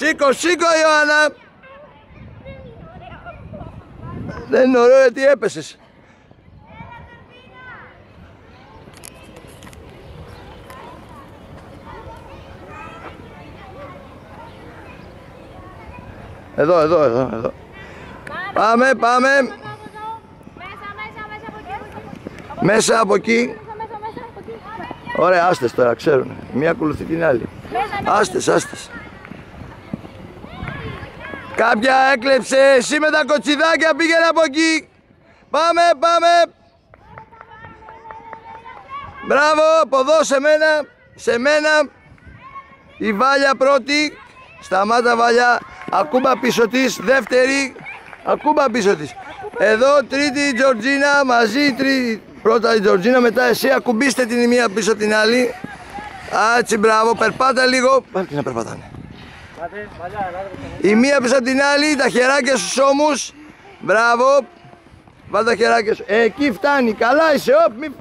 Σήκω, σήκω Ιωάννα. Δεν είναι ωραίο γιατί έπεσες. Εδώ. Πάμε. Μέσα από εκεί. Ωραία, άστες τώρα, ξέρουν. Μία ακολουθεί την άλλη. Άστες. Κάποια έκλεψε, εσύ με τα κοτσιδάκια πήγαινε από εκεί. Πάμε. Μπράβο, από εδώ σε μένα. Η Βάλια πρώτη. Σταμάτα Βάλια. Ακούμπα πίσω της, δεύτερη. Ακούμπα πίσω της. Εδώ τρίτη η Τζορτζίνα, μαζί τρίτη. Πρώτα η Τζορτζίνα, μετά εσύ ακουμπήστε την μία πίσω την άλλη. Έτσι, μπράβο, περπάτα λίγο. Πάλι να περπατάνε. Η μία πίσω την άλλη, τα χεράκια στους ώμους. Μπράβο. Βάλτε τα χεράκια σου. Εκεί φτάνει, καλά είσαι, όπ, μη...